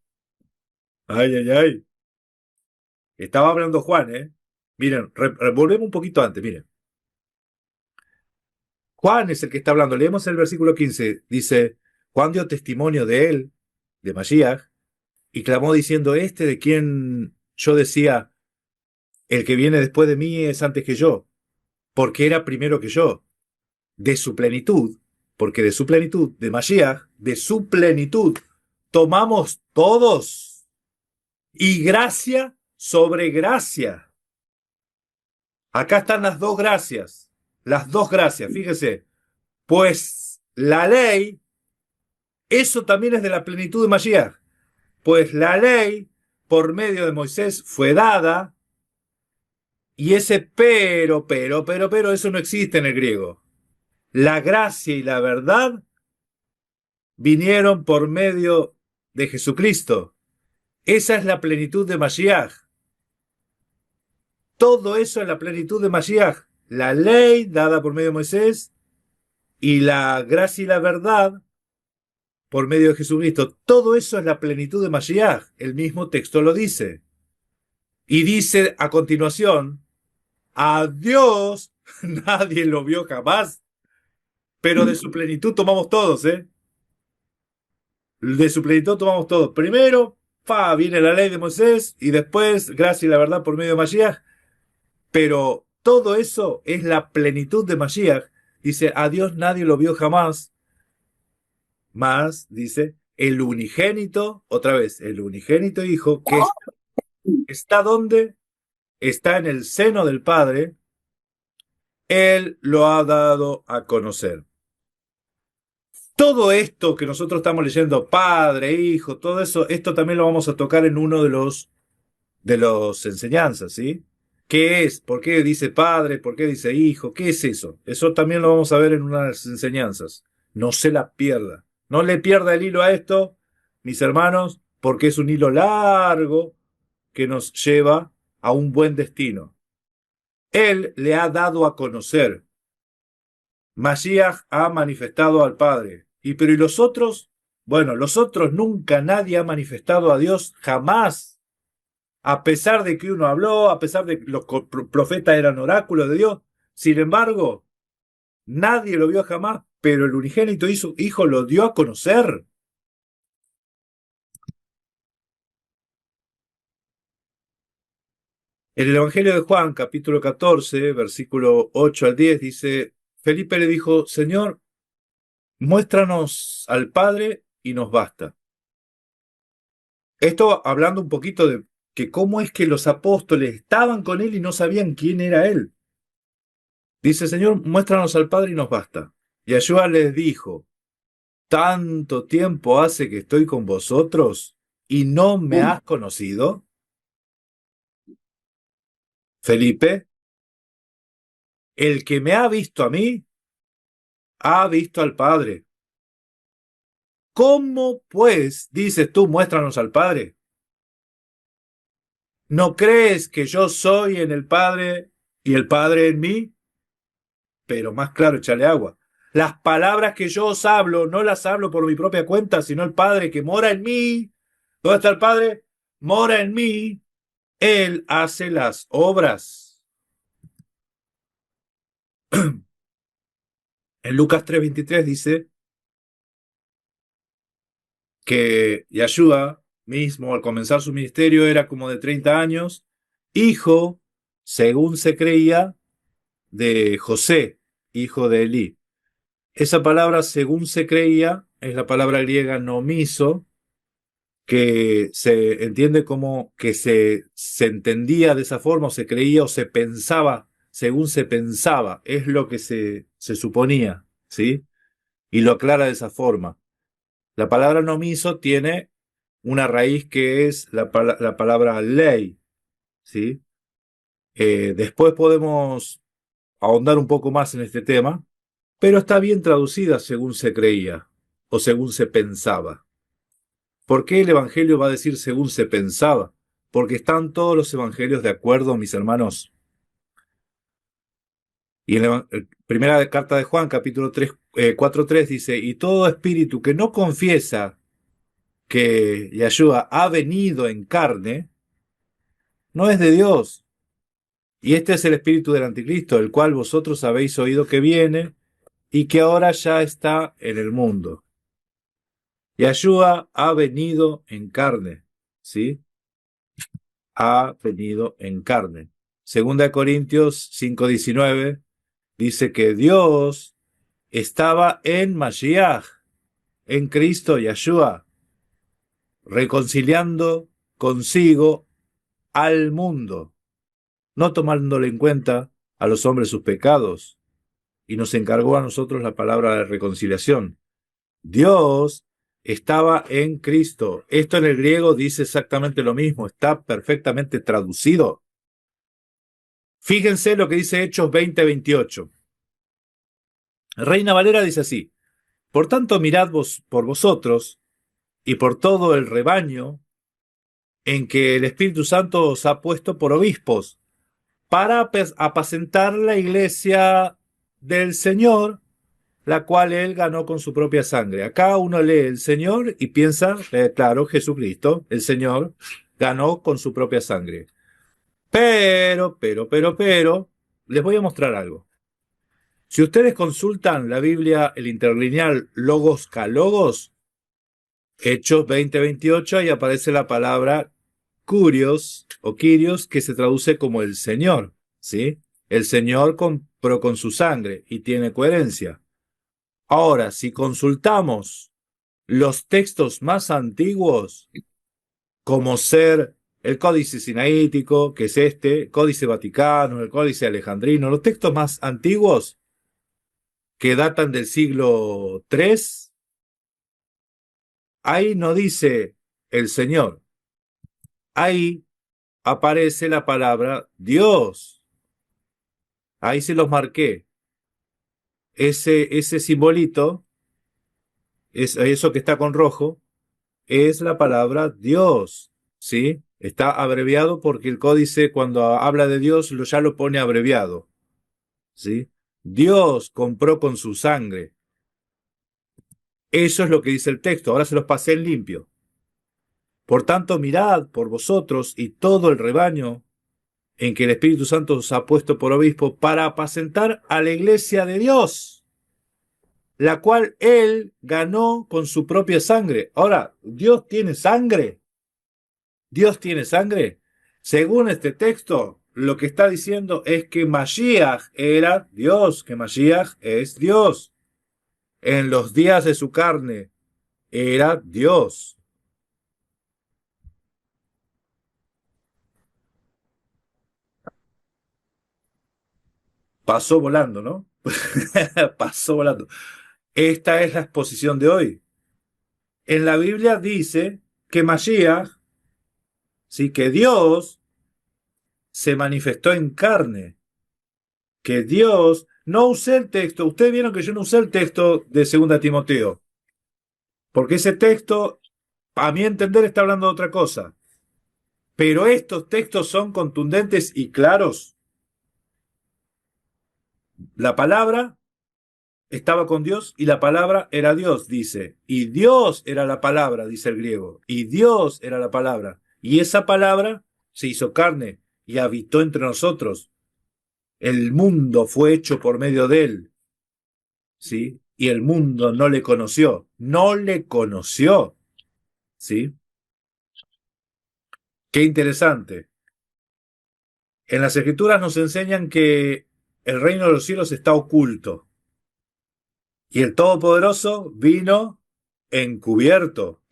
Ay. Estaba hablando Juan, ¿eh? Miren, volvemos un poquito antes, miren. Juan es el que está hablando. Leemos el versículo 15. Dice, Juan dio testimonio de él, de Mashiach, y clamó diciendo, este de quien yo decía, el que viene después de mí es antes que yo, porque era primero que yo. De su plenitud, porque de su plenitud, de Mashiach, de su plenitud, tomamos todos. Y gracia sobre gracia. Acá están las dos gracias. Las dos gracias, fíjese. Pues la ley, eso también es de la plenitud de Mashiach. Pues la ley, por medio de Moisés, fue dada. Y ese pero, eso no existe en el griego. La gracia y la verdad vinieron por medio de Jesucristo. Esa es la plenitud de Mashiach. Todo eso es la plenitud de Mashiach. La ley dada por medio de Moisés y la gracia y la verdad por medio de Jesucristo. Todo eso es la plenitud de Mashiach. El mismo texto lo dice. Y dice a continuación, a Dios nadie lo vio jamás, pero de su plenitud tomamos todos, ¿eh? De su plenitud tomamos todos. Primero, viene la ley de Moisés y después, gracia y la verdad por medio de Mashiach. Pero todo eso es la plenitud de Mashiach. Dice, a Dios nadie lo vio jamás. Más, dice, el unigénito, otra vez, el unigénito Hijo, que está donde está en el seno del Padre, Él lo ha dado a conocer. Todo esto que nosotros estamos leyendo, Padre, Hijo, todo eso, esto también lo vamos a tocar en uno de los enseñanzas, ¿sí? ¿Qué es? ¿Por qué dice Padre? ¿Por qué dice Hijo? ¿Qué es eso? Eso también lo vamos a ver en unas enseñanzas. No se la pierda. No le pierda el hilo a esto, mis hermanos, porque es un hilo largo que nos lleva a un buen destino. Él le ha dado a conocer. Mashiach ha manifestado al Padre. Pero ¿y los otros? Bueno, los otros nunca nadie ha manifestado a Dios, jamás. A pesar de que uno habló, a pesar de que los profetas eran oráculos de Dios. Sin embargo, nadie lo vio jamás, pero el unigénito hijo lo dio a conocer. En el Evangelio de Juan, capítulo 14, versículo 8 al 10, dice, Felipe le dijo, Señor, muéstranos al Padre y nos basta. Esto hablando un poquito de que cómo es que los apóstoles estaban con él y no sabían quién era él. Dice, Señor, muéstranos al Padre y nos basta. Y Yeshua les dijo, ¿tanto tiempo hace que estoy con vosotros y no me has conocido? Felipe, el que me ha visto a mí, ha visto al Padre. ¿Cómo, pues, dices tú, muéstranos al Padre? ¿No crees que yo soy en el Padre y el Padre en mí? Pero más claro, échale agua. Las palabras que yo os hablo, no las hablo por mi propia cuenta, sino el Padre que mora en mí. ¿Dónde está el Padre? Mora en mí. Él hace las obras. En Lucas 3:23 dice que Yeshua mismo, al comenzar su ministerio, era como de 30 años, hijo, según se creía, de José, hijo de Elí. Esa palabra, según se creía, es la palabra griega nomiso, que se entiende como que se entendía de esa forma, o se creía, o se pensaba, según se pensaba, es lo que se suponía, ¿sí? Y lo aclara de esa forma. La palabra nomiso tiene una raíz que es la palabra ley, ¿sí? Después podemos ahondar un poco más en este tema, pero está bien traducida según se creía o según se pensaba. ¿Por qué el Evangelio va a decir según se pensaba? Porque están todos los evangelios de acuerdo, mis hermanos. Y en la primera carta de Juan, capítulo 3, 4:3 dice, y todo espíritu que no confiesa que Yeshua ha venido en carne, no es de Dios. Y este es el espíritu del anticristo, el cual vosotros habéis oído que viene y que ahora ya está en el mundo. Yeshua ha venido en carne, ¿sí? Ha venido en carne. Segunda de Corintios 5:19 dice que Dios estaba en Mashiach, en Cristo Yeshua, reconciliando consigo al mundo, no tomándole en cuenta a los hombres sus pecados, y nos encargó a nosotros la palabra de reconciliación. Dios estaba en Cristo. Esto en el griego dice exactamente lo mismo, está perfectamente traducido. Fíjense lo que dice Hechos 20:28. Reina Valera dice así, por tanto mirad vos por vosotros y por todo el rebaño en que el Espíritu Santo os ha puesto por obispos, para apacentar la iglesia del Señor, la cual él ganó con su propia sangre. Acá uno lee el Señor y piensa, claro, Jesucristo, el Señor, ganó con su propia sangre. Pero, les voy a mostrar algo. Si ustedes consultan la Biblia, el interlineal Logos Kalogos, Hechos 20:28, ahí aparece la palabra Curios o Kyrios, que se traduce como el Señor, ¿sí? El Señor compró con su sangre y tiene coherencia. Ahora, si consultamos los textos más antiguos, como ser el Códice Sinaítico, que es este, Códice Vaticano, el Códice Alejandrino, los textos más antiguos que datan del siglo III, ahí no dice el Señor, ahí aparece la palabra Dios. Ahí se los marqué. Ese simbolito, eso que está con rojo, es la palabra Dios, ¿sí? Está abreviado porque el códice cuando habla de Dios ya lo pone abreviado, ¿sí? Dios compró con su sangre. Eso es lo que dice el texto. Ahora se los pasé en limpio. Por tanto, mirad por vosotros y todo el rebaño en que el Espíritu Santo os ha puesto por obispo para apacentar a la iglesia de Dios, la cual él ganó con su propia sangre. Ahora, ¿Dios tiene sangre? ¿Dios tiene sangre? Según este texto, lo que está diciendo es que Mashiach era Dios, que Mashiach es Dios. En los días de su carne era Dios. Pasó volando, ¿no? Pasó volando. Esta es la exposición de hoy. En la Biblia dice que Mashiach, sí, que Dios se manifestó en carne, que Dios, no usé el texto, ustedes vieron que yo no usé el texto de 2 Timoteo, porque ese texto, a mi entender, está hablando de otra cosa, pero estos textos son contundentes y claros. La palabra estaba con Dios y la palabra era Dios, dice, y Dios era la palabra, dice el griego, y Dios era la palabra, y esa palabra se hizo carne y habitó entre nosotros. El mundo fue hecho por medio de él, ¿sí? Y el mundo no le conoció, ¿sí? Qué interesante. En las Escrituras nos enseñan que el reino de los cielos está oculto y el Todopoderoso vino encubierto.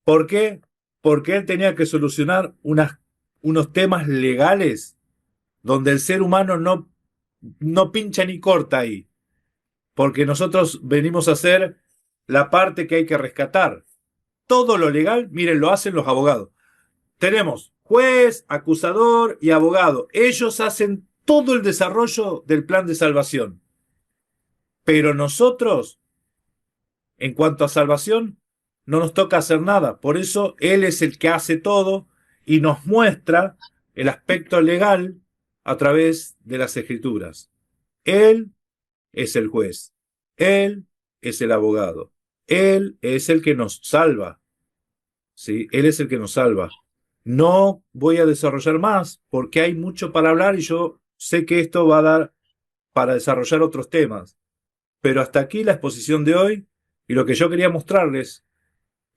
¿Por qué? Porque él tenía que solucionar unos temas legales donde el ser humano no pincha ni corta ahí. Porque nosotros venimos a hacer la parte que hay que rescatar. Todo lo legal, miren, lo hacen los abogados. Tenemos juez, acusador y abogado. Ellos hacen todo el desarrollo del plan de salvación. Pero nosotros, en cuanto a salvación, no nos toca hacer nada. Por eso Él es el que hace todo y nos muestra el aspecto legal a través de las Escrituras. Él es el juez. Él es el abogado. Él es el que nos salva. ¿Sí? Él es el que nos salva. No voy a desarrollar más porque hay mucho para hablar y yo sé que esto va a dar para desarrollar otros temas. Pero hasta aquí la exposición de hoy y lo que yo quería mostrarles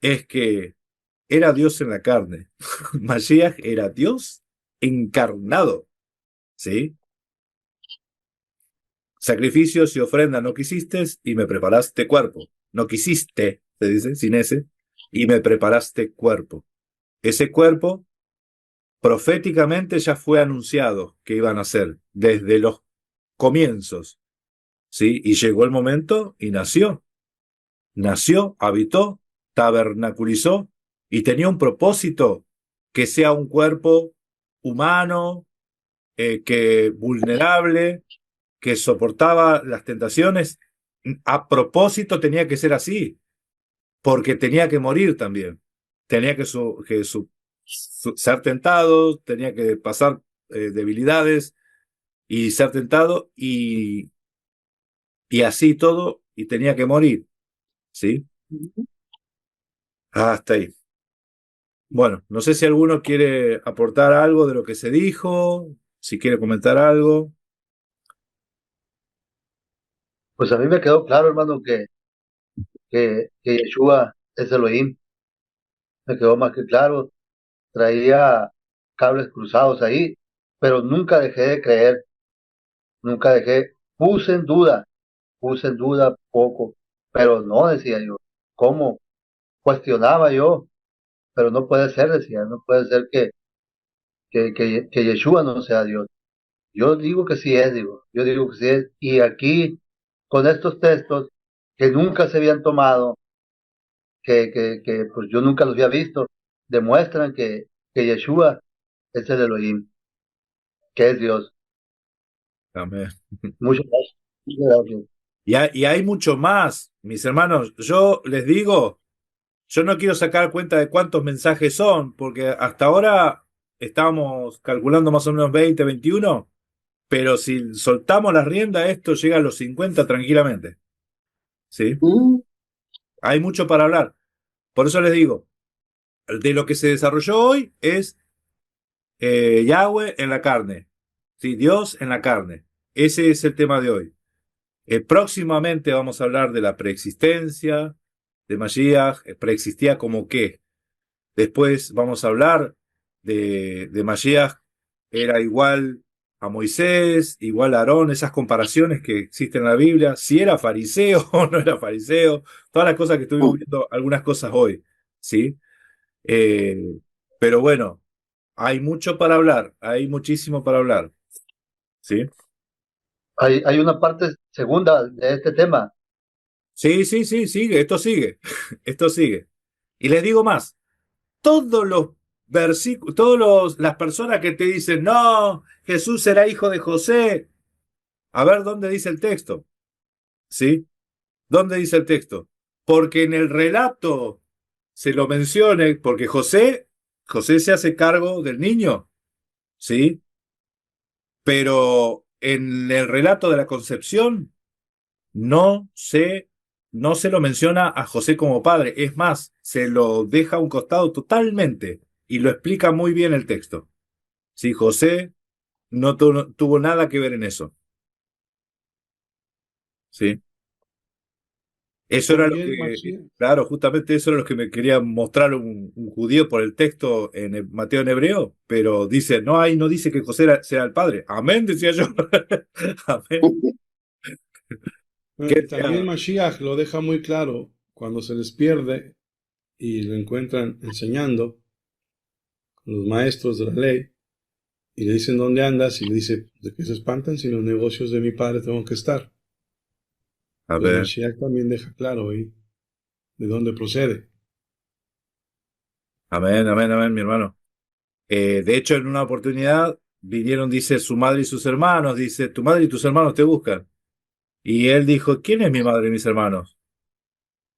es que era Dios en la carne. Mashiach era Dios encarnado. ¿Sí? Sacrificios y ofrenda no quisiste y me preparaste cuerpo. No quisiste, se dice, sin ese, y me preparaste cuerpo. Ese cuerpo proféticamente ya fue anunciado que iban a ser desde los comienzos, ¿sí? Y llegó el momento y nació. Nació, habitó, tabernaculizó y tenía un propósito, que sea un cuerpo humano, que vulnerable, que soportaba las tentaciones. A propósito tenía que ser así, porque tenía que morir también. Tenía que ser tentado, tenía que pasar debilidades y ser tentado y así todo, y tenía que morir, ¿sí? Hasta ahí. Bueno, no sé si alguno quiere aportar algo de lo que se dijo, si quiere comentar algo. Pues a mí me quedó claro, hermano, que Yeshua es Elohim. Me quedó más que claro. Traía cables cruzados ahí, pero nunca dejé de creer, nunca dejé, puse en duda poco, pero no, decía yo. ¿Cómo? Cuestionaba yo, pero no puede ser, decía, no puede ser que Yeshua no sea Dios. Yo digo que sí es, yo digo que sí es. Y aquí, con estos textos que nunca se habían tomado, que pues yo nunca los había visto, demuestran que Yeshua es el Elohim, que es Dios. Amén. Muchas gracias. Muchas gracias. Y hay mucho más, mis hermanos. Yo les digo, yo no quiero sacar cuenta de cuántos mensajes son, porque hasta ahora estábamos calculando más o menos 20, 21. pero si soltamos la rienda, esto llega a los 50 tranquilamente. ¿Sí? Hay mucho para hablar. Por eso les digo, de lo que se desarrolló hoy es Yahweh en la carne. ¿Sí? Dios en la carne. Ese es el tema de hoy. Próximamente vamos a hablar de la preexistencia de Mashiach. ¿Preexistía como qué? Después vamos a hablar de Mashiach, era igual a Moisés, igual a Aarón, esas comparaciones que existen en la Biblia, si era fariseo o no era fariseo, todas las cosas que estuvimos viendo, algunas cosas hoy, ¿sí? Eh, pero bueno, hay mucho para hablar, hay muchísimo para hablar, ¿sí? Hay una parte segunda de este tema. Sí, sí, sí, sigue, esto sigue. Y les digo más, todos los versículos, las personas que te dicen, no, Jesús era hijo de José, a ver dónde dice el texto, ¿sí? ¿Dónde dice el texto? Porque en el relato se lo mencione, porque José se hace cargo del niño, ¿sí? Pero en el relato de la concepción no se, no se lo menciona a José como padre, es más, se lo deja a un costado totalmente y lo explica muy bien el texto. Sí, José no tuvo nada que ver en eso. ¿Sí? Eso era lo También que, Mashiach, claro, justamente eso era lo que me quería mostrar un judío por el texto en Mateo en hebreo, pero dice, no, ahí no dice que José sea el padre. Amén, decía yo. Amén. ¿Qué también decía? Mashiach lo deja muy claro cuando se les pierde y lo encuentran enseñando con los maestros de la ley y le dicen dónde andas y le dice de qué se espantan si en los negocios de mi padre tengo que estar. A Entonces ver, Mashiach también deja claro ahí de dónde procede. amén, amén, amén, mi hermano. De hecho, en una oportunidad vinieron, dice, su madre y sus hermanos, dice, tu madre y tus hermanos te buscan. Y él dijo, ¿quién es mi madre y mis hermanos?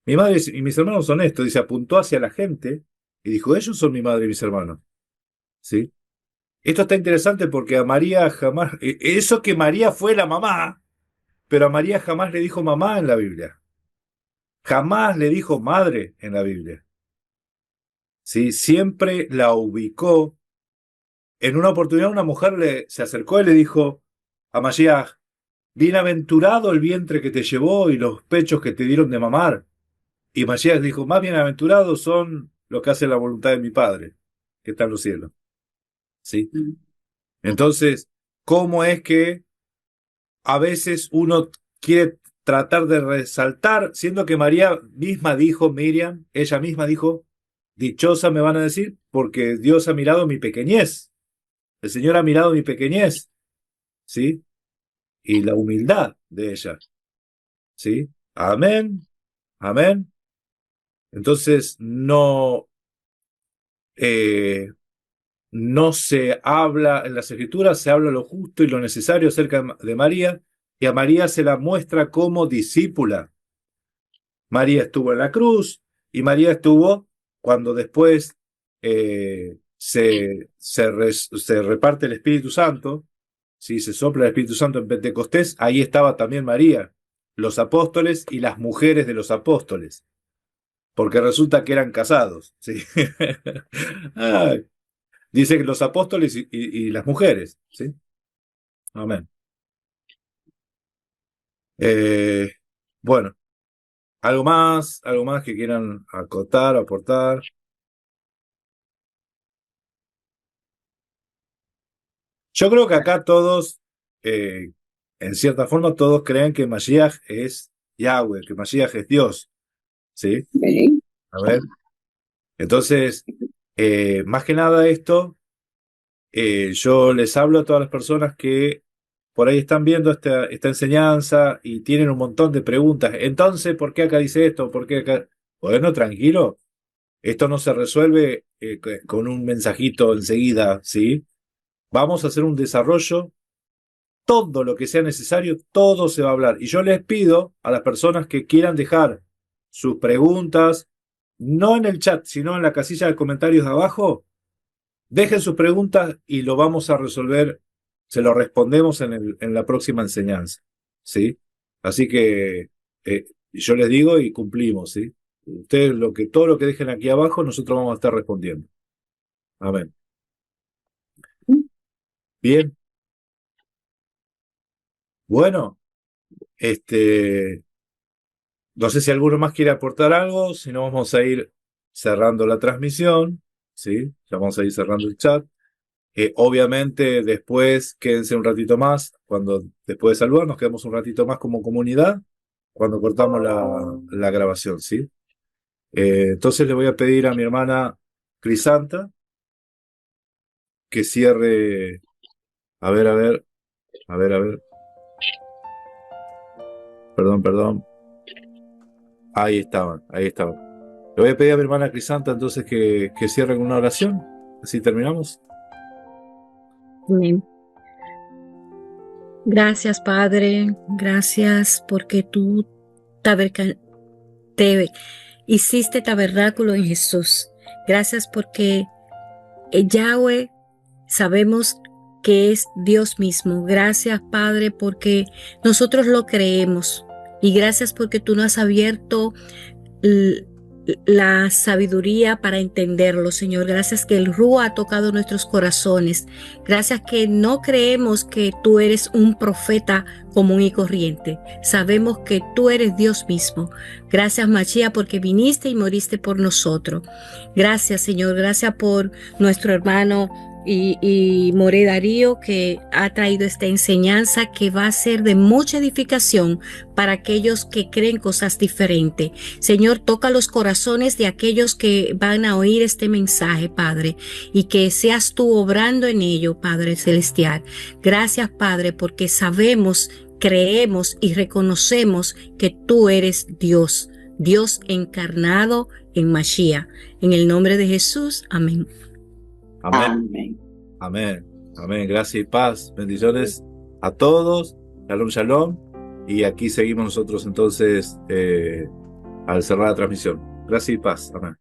Mi madre y mis hermanos son estos. Dice, apuntó hacia la gente y dijo, ellos son mi madre y mis hermanos. ¿Sí? Esto está interesante porque a María jamás, eso que María fue la mamá, pero a María jamás le dijo mamá en la Biblia. Jamás le dijo madre en la Biblia. ¿Sí? Siempre la ubicó. En una oportunidad una mujer se acercó y le dijo a María, bienaventurado el vientre que te llevó y los pechos que te dieron de mamar. Y Masías dijo, más bienaventurados son los que hacen la voluntad de mi Padre, que está en los cielos. ¿Sí? Entonces, ¿cómo es que a veces uno quiere tratar de resaltar, siendo que María misma dijo, Miriam, ella misma dijo, dichosa me van a decir, porque Dios ha mirado mi pequeñez, el Señor ha mirado mi pequeñez, ¿sí? Y la humildad de ella, ¿sí? Amén, amén. Entonces, eh, no se habla en las Escrituras, se habla lo justo y lo necesario acerca de María, y a María se la muestra como discípula. María estuvo en la cruz y María estuvo cuando después se reparte el Espíritu Santo, ¿sí? Se sopla el Espíritu Santo en Pentecostés, ahí estaba también María, los apóstoles y las mujeres de los apóstoles, porque resulta que eran casados. ¿Sí? Ay, dice que los apóstoles y las mujeres, ¿sí? Amén. Eh, bueno, algo más que quieran acotar, aportar. Yo creo que acá todos, eh, en cierta forma, todos creen que Mashiach es Yahweh, que Mashiach es Dios, ¿sí? A ver, entonces, más que nada esto, yo les hablo a todas las personas que por ahí están viendo esta enseñanza y tienen un montón de preguntas. Entonces, ¿por qué acá dice esto? ¿Por qué acá? Bueno, tranquilo, esto no se resuelve con un mensajito enseguida, ¿sí? Vamos a hacer un desarrollo, todo lo que sea necesario, todo se va a hablar. Y yo les pido a las personas que quieran dejar sus preguntas, no en el chat, sino en la casilla de comentarios de abajo, dejen sus preguntas y lo vamos a resolver se lo respondemos en la próxima enseñanza, ¿sí? Así que yo les digo y cumplimos, ¿sí? Ustedes todo lo que dejen aquí abajo, nosotros vamos a estar respondiendo. Amén. Bien. Bueno, no sé si alguno más quiere aportar algo, si no vamos a ir cerrando la transmisión, ¿sí? Ya vamos a ir cerrando el chat. Obviamente después quédense un ratito más, después de saludar nos quedamos un ratito más como comunidad, cuando cortamos la grabación, ¿sí? Entonces le voy a pedir a mi hermana Crisanta que cierre, a ver, perdón, ahí estaban. Le voy a pedir a mi hermana Crisanta entonces que cierre con una oración, así terminamos. Amén. Gracias, Padre. Gracias porque tú te hiciste tabernáculo en Jesús. Gracias porque Yahweh sabemos que es Dios mismo. Gracias, Padre, porque nosotros lo creemos. Y gracias porque tú nos has abierto la sabiduría para entenderlo, Señor. Gracias que el Rúa ha tocado nuestros corazones. Gracias que no creemos que tú eres un profeta común y corriente. Sabemos que tú eres Dios mismo. Gracias, Mashiach, porque viniste y moriste por nosotros. Gracias, Señor. Gracias por nuestro hermano y More Darío, que ha traído esta enseñanza que va a ser de mucha edificación para aquellos que creen cosas diferentes. Señor, toca los corazones de aquellos que van a oír este mensaje, Padre, y que seas tú obrando en ello, Padre Celestial. Gracias, Padre, porque sabemos, creemos y reconocemos que tú eres Dios, Dios encarnado en Mashiach. En el nombre de Jesús, amén. Amén. Amén. Amén. Gracias y paz. Bendiciones a todos. Shalom, shalom. Y aquí seguimos nosotros entonces al cerrar la transmisión. Gracias y paz. Amén.